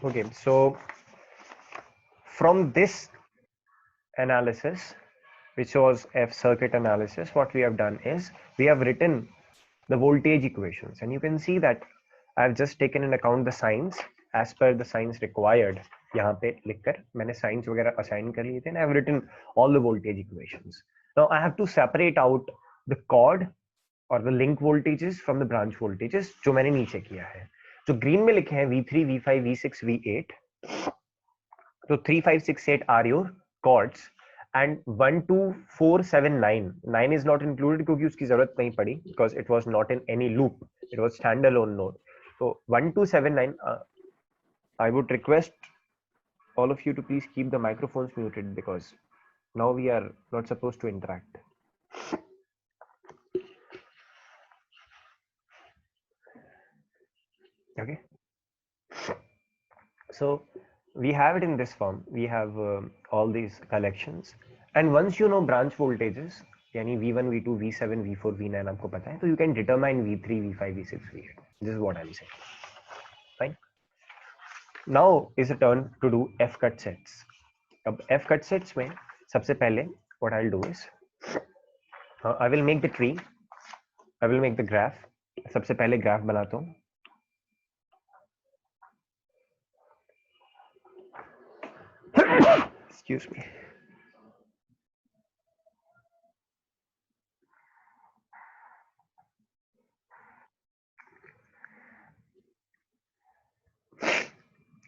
Okay, so from this analysis, which was F circuit analysis, what we have done is we have written the voltage equations, and you can see that I've just taken in account the signs as per the signs required. यहाँ पे लिखकर मैंने signs वगैरह assign कर लिए थे, and I've written all the voltage equations. Now I have to separate out the chord और the link voltages from the branch voltages जो मैंने नीचे किया है. जो green में लिखे हैं V3, V5, V6, V8, तो 3, 5, 6, 8 are your chords and 1, 2, 4, 7, 9. 9 is not included क्योंकि उसकी जरूरत नहीं पड़ी because it was not in any loop. It was standalone node. So 1, 2, 7, 9. I would request all of you to please keep the microphones muted because now we are not supposed to interact. Okay. So we have it in this form. We have all these collections, and once you know branch voltages, यानी V1, V2, V7, V4, V9 आपको पता है, तो you can determine V3, V5, V6, V8. This is what I'm saying. Fine. Now is the turn to do F cut sets. अब F cut sets में सबसे पहले what I'll do is I will make the tree. I will make the graph. सबसे पहले graph बनाता हूँ. Excuse me.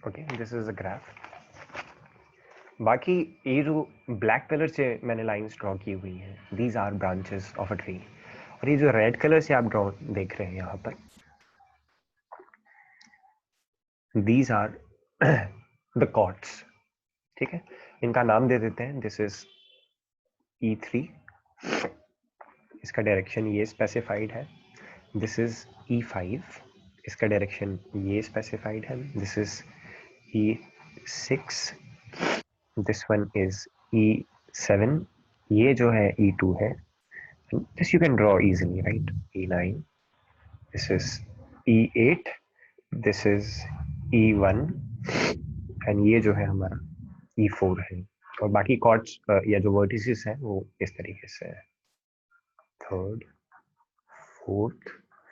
Okay, this is a graph. बाकी ये जो ब्लैक कलर से मैंने लाइंस ड्रॉ की हुई हैं, these are branches of a tree. और ये जो रेड कलर से आप ड्रॉ देख रहे हैं यहाँ पर, दीज आर द कॉर्ड्स. ठीक है, इनका नाम दे देते हैं. दिस इज E3, इसका डायरेक्शन ये स्पेसिफाइड है. दिस इज E5, इसका डायरेक्शन ये स्पेसिफाइड है. This is E6, this one is E7, ये जो है E2 है. This you can draw easily, right? E9, this is E8, this is E1, and ये जो है हमारा E4 है. और बाकी कॉर्ड्स या जो वर्टिसेस हैं वो इस तरीके से है. Third, fourth,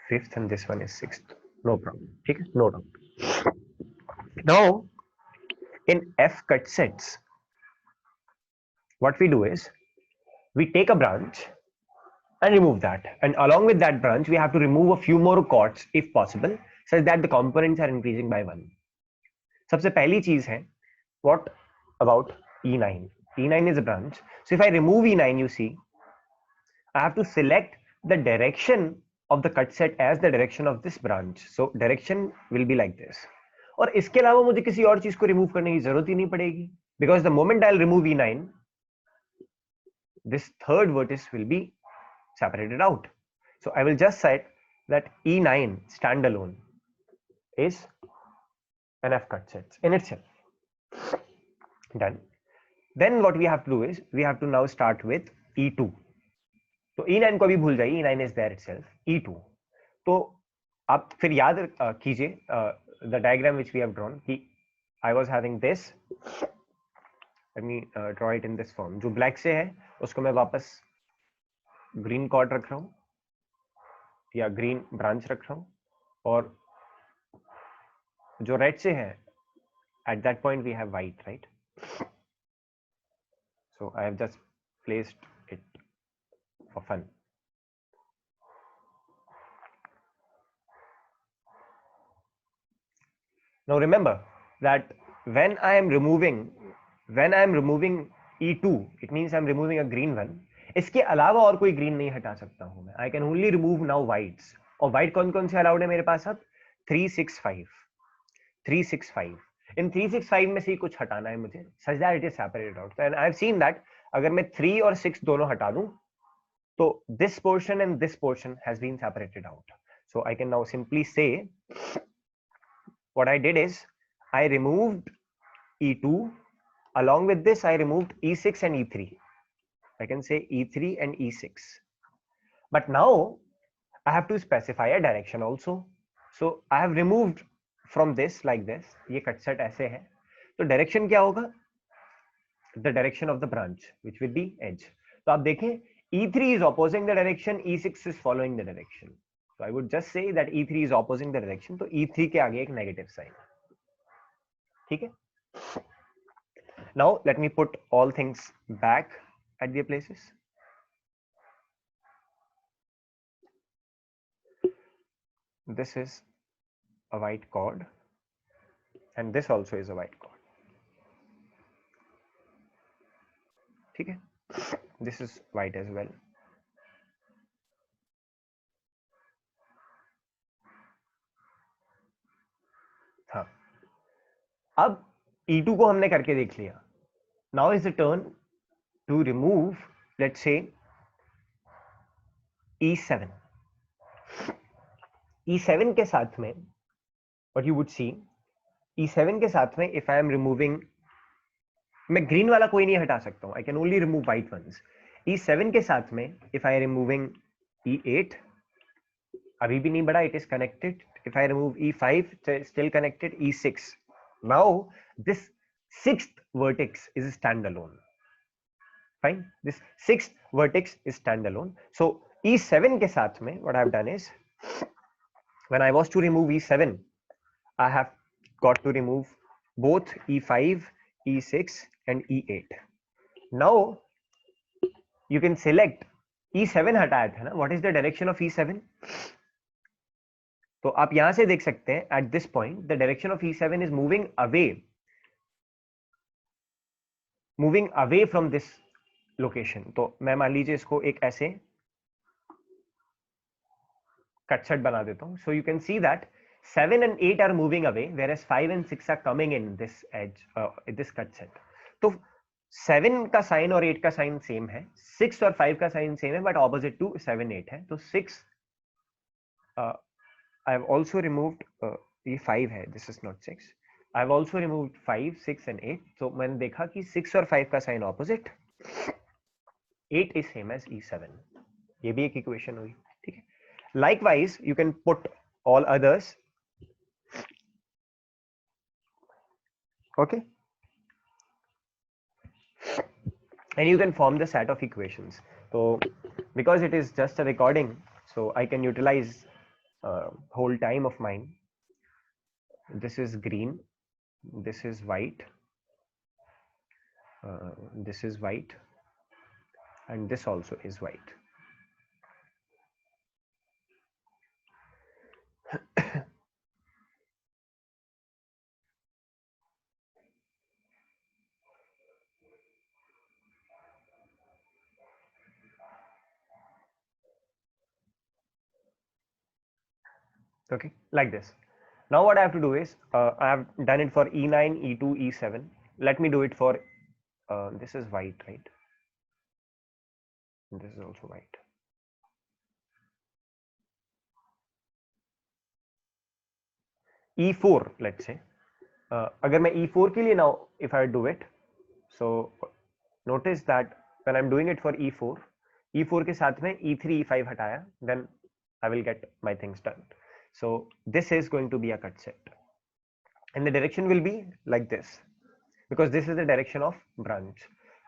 fifth, and this one is sixth. No problem. ठीक है, no doubt. Now in F cut sets, what we do is we take a branch and remove that, and along with that branch we have to remove a few more chords if possible, such that the components are increasing by 1. सबसे पहली चीज है what about E9. E9 is a branch, so if I remove E9, you see I have to select the direction of the cut set as the direction of this branch. So direction will be like this. और इसके अलावा मुझे किसी और चीज को remove करने की जरूरत ही नहीं पड़ेगी, because the moment I'll remove E9, this third vertex will be separated out. So I will just set that E9 standalone is an F cut set in itself. Done. Then what we have to do is we have to now start with E2. तो E9 को भी भूल जाइए, E9 is there itself. E2. तो आप फिर याद कीजिए the diagram which we have drawn कि I was having this. Let me draw it in this form. जो black से है उसको मैं वापस green chord रख रहा हूँ या green branch रख रहा हूँ, और जो red से है at that point we have white, right? So I have just placed it for fun. Now remember that when I am removing E2, it means I am removing a green one. इसके अलावा और कोई green नहीं हटा सकता हूं मैं. I can only remove now whites. और white कौन कौन से allowed है मेरे पास अब? 3, 6, 5. 3, 6, 5. इन 3, 6, 5 में से ही कुछ हटाना है मुझे, such that it is separated out. And I've seen that अगर मैं 3 और 6 दोनों हटा दूं, तो this portion and this portion has been separated out. So I can now simply say what I did is I removed E2. Along with this, I removed E6 and E3. I can say E3 and E6. But now I have to specify a direction also. So I have removed from this like this, ये cut set ऐसे है, तो direction क्या होगा, the direction of the branch which will be edge. तो आप देखें E3 is opposing the direction, E6 is following the direction. So I would just say that E3 is opposing the direction, तो E3 के आगे एक negative sign, ठीक है। Now let me put all things back at their places. This is a white chord and this also is a white chord, ठीक है। This is white as well. हाँ, अब E2 को हमने करके देख लिया। Now is the turn to remove, let's say E7. E7 के साथ में what you would see, E7 के साथ में if I am removing, मैं ग्रीन वाला कोई नहीं हटा सकता हूँ, I can only remove white ones. E7 के साथ में if I am removing E8, अभी भी नहीं बढ़ा, it is connected. If I remove E5, still connected. E6. Now this sixth vertex is standalone. Fine. This sixth vertex is standalone. So E7 के साथ में what I have done is, when I was to remove E7, I have got to remove both E5, E6 and E8. Now you can select E7 हटाया था ना, what is the direction of E7? तो आप यहां से देख सकते हैं at this point the direction of E7 is moving away from this location. तो मैं मान लीजिए इसको एक ऐसे कट सेट बना देता हूं. So you can see that 7 and 8 are moving away whereas 5 and 6 are coming in this edge, this cut set. तो 7 का साइन और 8 का साइन सेम है, 6 और 5 का साइन सेम है, बट ऑपोजिट टू 7 8 है. तो 6 I have also removed ये 5 है, this is not 6. I have also removed 5, 6 and 8. तो मैंने देखा कि 6 और 5 का sign opposite, 8 is same as E7. ये भी एक इक्वेशन हुई, ठीक है. Likewise, you can put all others. Okay. And you can form the set of equations. So because it is just a recording, so I can utilize whole time of mine. This is green, this is white, this is white, and this also is white. Okay, like this. Now what I have to do is, I have done it for E9, E2, E7. Let me do it for, this is white, right? This is also white. E4, let's say. अगर मैं E4 के लिए now, if I do it, so notice that when I'm doing it for E4, E4 के साथ में E3, E5 हटाया, then I will get my things done. So this is going to be a cut set, and the direction will be like this, because this is the direction of branch,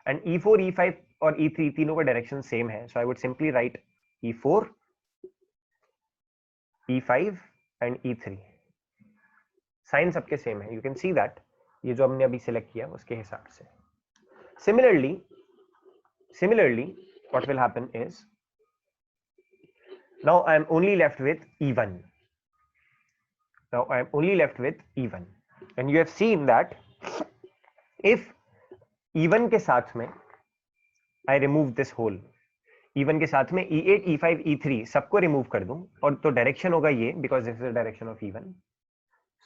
and E4, E5 और E3 तीनों का direction same है. So I would simply write E4, E5 and E3. Sign सबके same है. You can see that ये जो हमने अभी सिलेक्ट किया उसके हिसाब से. Similarly, what will happen is, now I am only left with E1. Now I am only left with E1, and you have seen that if E1 के साथ में I remove this whole, E1 के साथ में E8, E5, E3 सबको remove कर दूं, और तो direction होगा ये, because this is the direction of E1.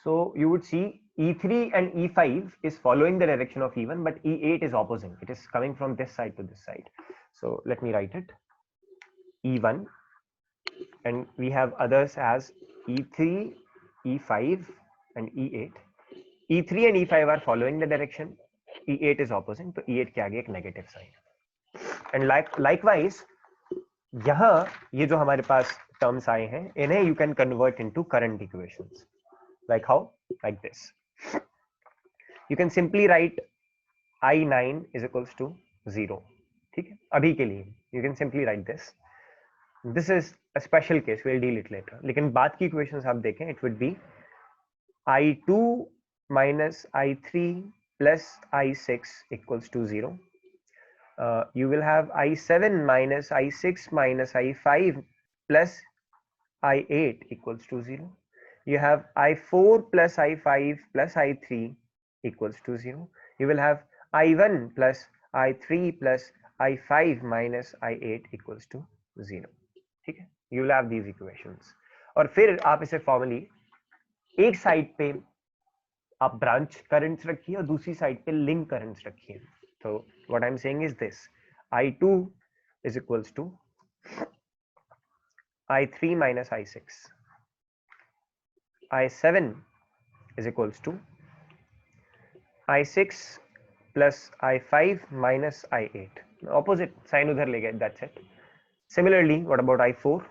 So you would see E3 and E5 is following the direction of E1, but E8 is opposing. It is coming from this side to this side. So let me write it. E1, and we have others as E3, E5 and E8. E3 and E5 are following the direction. E8 is opposing, तो E8 के आगे एक negative sign. And likewise, यहाँ ये जो हमारे पास terms आए हैं, इन्हें you can convert into current equations. Like how? like this. You can simply write I9 is equals to 0. ठीक है, अभी के लिए you can simply write this. This is a special case, we'll deal it later. लेकिन बाद की equations आप देखें, it would be I2 minus I3 plus I6 equals to 0. You will have I7 minus I6 minus I5 plus I8 equals to 0. You have I4 plus I5 plus I3 equals to 0. You will have I1 plus I3 plus I5 minus I8 equals to 0. ठीक है, you will have these equations. और फिर आप इसे formally एक side पे आप branch currents रखिए और दूसरी साइड पे लिंक करंट्स रखिए. So what I'm saying is this: I2 is equals to I3 minus I6. I7 is equals to I6 plus I5 minus I8. Opposite sign udhar le gaya, that's it. Similarly, what about I4?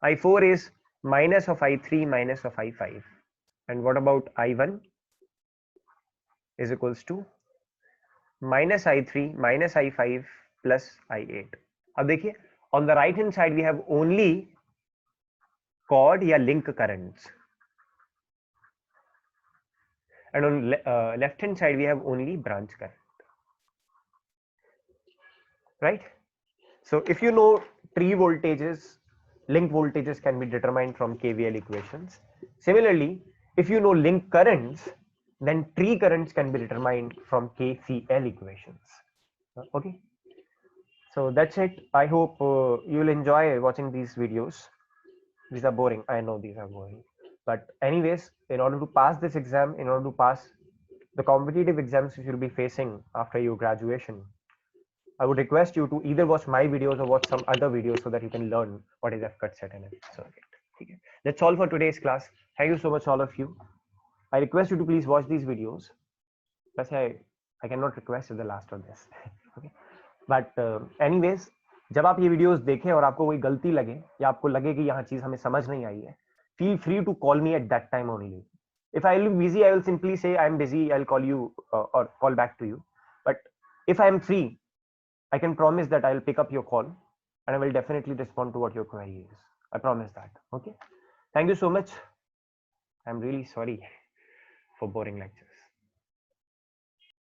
I4 is minus of I3 minus of I5. And what about I1? Is equals to minus I3 minus I5 plus I8. अब देखिए, on the right hand side we have only chord या link currents, and on left hand side we have only branch current, right? So if you know tree voltages, link voltages can be determined from KVL equations. Similarly, if you know link currents, then tree currents can be determined from KCL equations. Okay, so that's it. I hope you will enjoy watching these videos. These are boring, I know these are boring, but anyways, in order to pass this exam, in order to pass the competitive exams which you'll be facing after your graduation, I would request you to either watch my videos or watch some other videos so that you can learn what is F-cut set and F circuit. Okay. That's all for today's class. Thank you so much, all of you. I request you to please watch these videos. Plus, I cannot request at the last of this. Okay. But anyways, जब आप ये videos देखें और आपको कोई गलती लगे या आपको लगे कि यहाँ चीज हमें समझ नहीं आई है, feel free to call me at that time only. If I will be busy, I will simply say I'm busy, I'll call you or call back to you. But if I am free, I can promise that I'll pick up your call and I will definitely respond to what your query is. I promise that. Okay. Thank you so much. I'm really sorry for boring lectures.